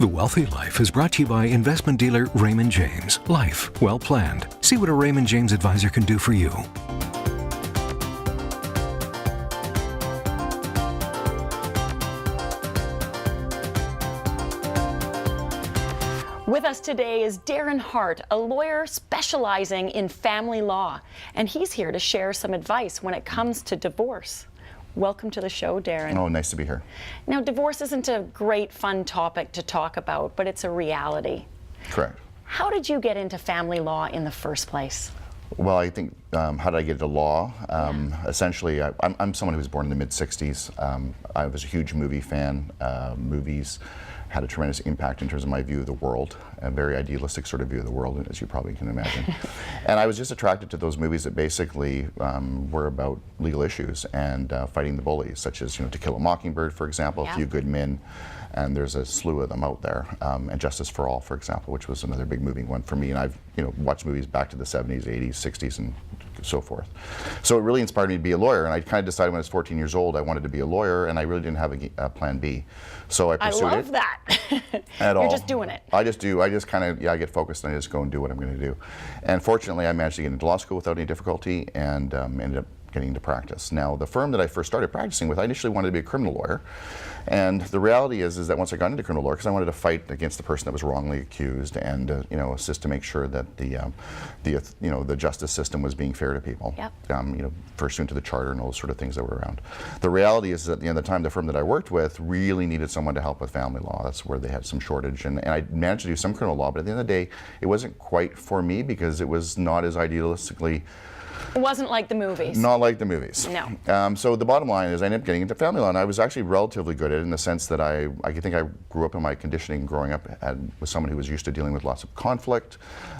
The Wealthy Life is brought to you by investment dealer Raymond James. Life well planned. See what a Raymond James advisor can do for you. With us today is Darren Hart, a lawyer specializing in family law, and he's here to share some advice when it comes to divorce. Welcome to the show, Darren. Oh, nice to be here. Now, divorce isn't a great, fun topic to talk about, but it's a reality. Correct. How did you get into family law in the first place? Well, I think, how did I get into law? Essentially, I'm someone who was born in the mid-'60s. I was a huge movie fan. Movies had a tremendous impact in terms of my view of the world, a very idealistic sort of view of the world, as you probably can imagine. And I was just attracted to those movies that basically were about legal issues and fighting the bullies, such as, To Kill a Mockingbird, for example, A Few Good Men, and there's a slew of them out there. And Justice for All, for example, which was another big moving one for me. And I've watched movies back to the 70s, 80s, 60s, and so forth. So it really inspired me to be a lawyer, and I kind of decided when I was 14 years old I wanted to be a lawyer, and I really didn't have a plan B. So I pursued it. I love that. You're just doing it. I just kind of, I get focused and I just go and do what I'm going to do. And fortunately I managed to get into law school without any difficulty and ended up getting into practice. Now, the firm that I first started practicing with, I initially wanted to be a criminal lawyer. And the reality is that once I got into criminal law, because I wanted to fight against the person that was wrongly accused and assist to make sure that the justice system was being fair to people. Yep. Pursuant to the charter and all those sort of things that were around. The reality is that at the end of the time, the firm that I worked with really needed someone to help with family law. That's where they had some shortage. And I managed to do some criminal law, but at the end of the day, it wasn't quite for me because it was not as idealistically. It wasn't like the movies. Not like the movies. No. So the bottom line is I ended up getting into family law, and I was actually relatively good at it in the sense that I think I grew up in my conditioning growing up with someone who was used to dealing with lots of conflict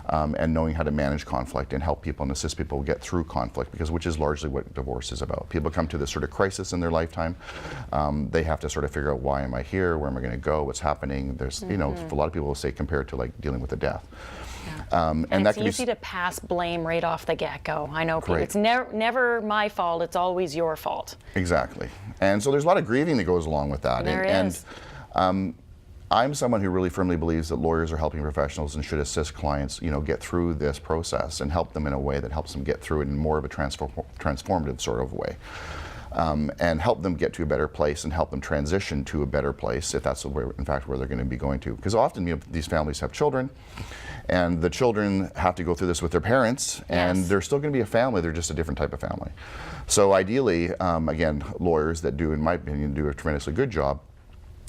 and knowing how to manage conflict and help people and assist people get through conflict, which is largely what divorce is about. People come to this sort of crisis in their lifetime. They have to sort of figure out, why am I here? Where am I going to go? What's happening? There's, a lot of people will say compared to like dealing with a death. Yeah. And it's easy to pass blame right off the get-go. I know people, it's never my fault, it's always your fault. Exactly. And so there's a lot of grieving that goes along with that. There is. I'm someone who really firmly believes that lawyers are helping professionals and should assist clients, get through this process and help them in a way that helps them get through it in more of a transformative sort of way. And help them get to a better place and help them transition to a better place if that's in fact where they're going to be going to. Because often these families have children, and the children have to go through this with their parents, and they're still going to be a family, they're just a different type of family. So ideally, again, lawyers that do, in my opinion, do a tremendously good job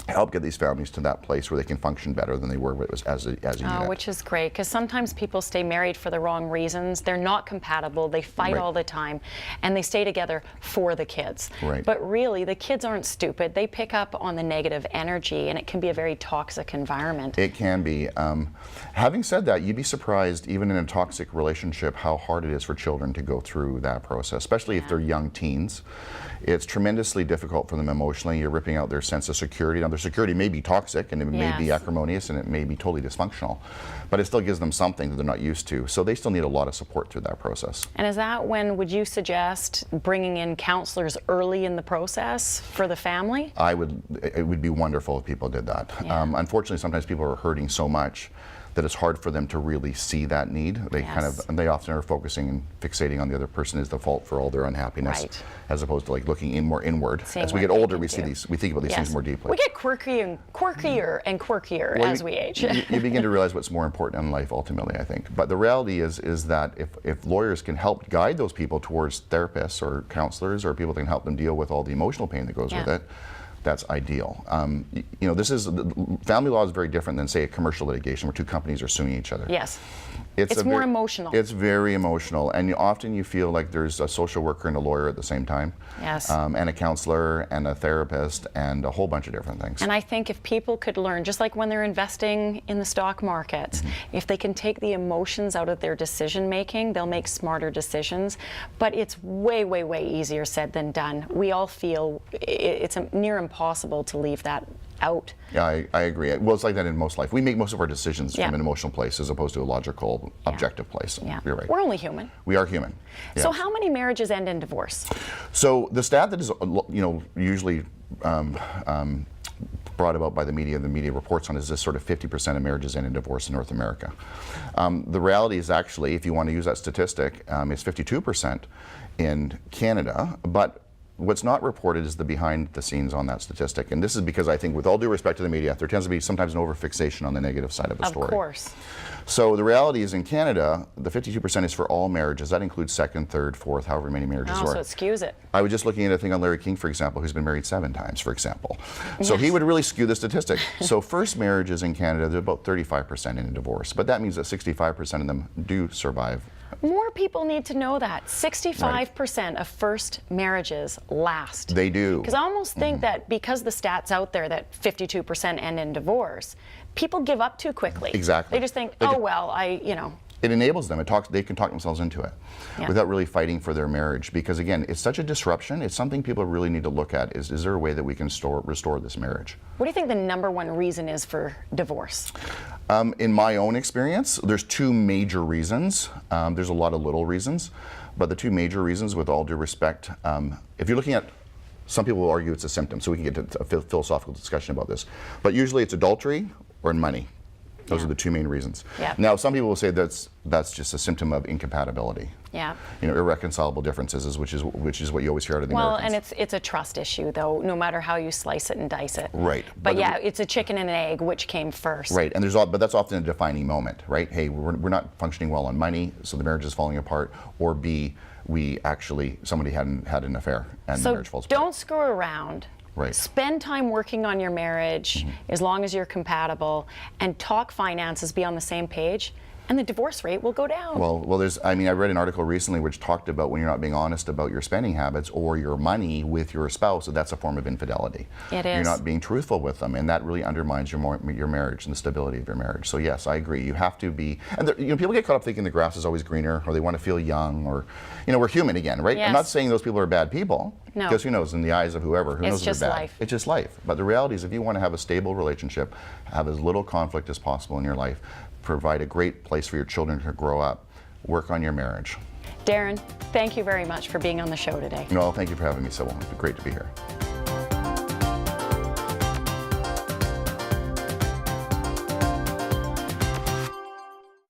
help get these families to that place where they can function better than they were as a unit. Which is great, because sometimes people stay married for the wrong reasons. They're not compatible, they fight all the time, and they stay together for the kids. But really, the kids aren't stupid. They pick up on the negative energy, and it can be a very toxic environment. It can be. Having said that, you'd be surprised, even in a toxic relationship, how hard it is for children to go through that process, especially if they're young teens. It's tremendously difficult for them emotionally. You're ripping out their sense of security. Now, their security may be toxic, and it may be acrimonious, and it may be totally dysfunctional, but it still gives them something that they're not used to. So they still need a lot of support through that process. And is that when, would you suggest bringing in counselors early in the process for the family? It would be wonderful if people did that. Unfortunately, sometimes people are hurting so much that it's hard for them to really see that need. They often are focusing and fixating on the other person as the fault for all their unhappiness, as opposed to like looking more inward. As we get older, we think about these things more deeply. We get quirkier and quirkier as we age. You begin to realize what's more important in life ultimately, I think. But the reality is that if lawyers can help guide those people towards therapists or counselors or people that can help them deal with all the emotional pain that goes with it, that's ideal. Family law is very different than, say, a commercial litigation where two companies are suing each other. Yes. It's more emotional. It's very emotional, and often you feel like there's a social worker and a lawyer at the same time. Yes. And a counselor and a therapist and a whole bunch of different things. And I think if people could learn, just like when they're investing in the stock market, if they can take the emotions out of their decision making, they'll make smarter decisions. But it's way, way, way easier said than done. We all feel it's near impossible to leave that out. Yeah, I agree. Well, it's like that in most life. We make most of our decisions from an emotional place as opposed to a logical, objective place. Yeah. You're right. We're only human. We are human. So how many marriages end in divorce? So the stat that is, usually brought about by the media reports on, is this sort of 50% of marriages end in divorce in North America. The reality is actually, if you want to use that statistic, it's 52% in Canada, but what's not reported is the behind the scenes on that statistic. And this is because I think, with all due respect to the media, there tends to be sometimes an overfixation on the negative side of a story. Of course. So the reality is, in Canada, the 52% is for all marriages. That includes second, third, fourth, however many marriages Oh, are. so it skews it. I was just looking at a thing on Larry King, for example, who's been married 7 times, for example. So he would really skew the statistic. So first marriages in Canada, they're about 35% in a divorce. But that means that 65% of them do survive. More people need to know that. 65% of first marriages last. They do. Because I almost think that because the stats out there that 52% end in divorce, people give up too quickly. Exactly. They just think, oh, well, It enables them. They can talk themselves into it without really fighting for their marriage. Because again, it's such a disruption. It's something people really need to look at. Is there a way that we can restore this marriage? What do you think the #1 reason is for divorce? In my own experience, there's 2 major reasons. There's a lot of little reasons, but the 2 major reasons, with all due respect, if you're looking at, some people will argue it's a symptom, so we can get to a philosophical discussion about this. But usually it's adultery or money. Those are the 2 main reasons. Yeah. Now, some people will say that's just a symptom of incompatibility. Yeah. Irreconcilable differences, which is what you always hear out of the Americans. Well, and it's a trust issue, though, no matter how you slice it and dice it. Right. But yeah, it's a chicken and an egg, which came first. Right, and but that's often a defining moment, right? Hey, we're not functioning well on money, so the marriage is falling apart. Or B, somebody had an affair and the marriage falls apart. Don't screw around. Right. Spend time working on your marriage as long as you're compatible, and talk finances, be on the same page, and the divorce rate will go down. Well, I read an article recently which talked about when you're not being honest about your spending habits or your money with your spouse, that's a form of infidelity. It is. You're not being truthful with them, and that really undermines your marriage and the stability of your marriage. So yes, I agree. You have to be, and people get caught up thinking the grass is always greener, or they want to feel young, or we're human again, right? Yes. I'm not saying those people are bad people. No. Because who knows, in the eyes of whoever, who knows if just they're bad. life. It's just life. But the reality is, if you want to have a stable relationship, have as little conflict as possible in your life, provide a great place for your children to grow up, work on your marriage. Darren, thank you very much for being on the show today. No, thank you for having me, Sybil. It's been great to be here.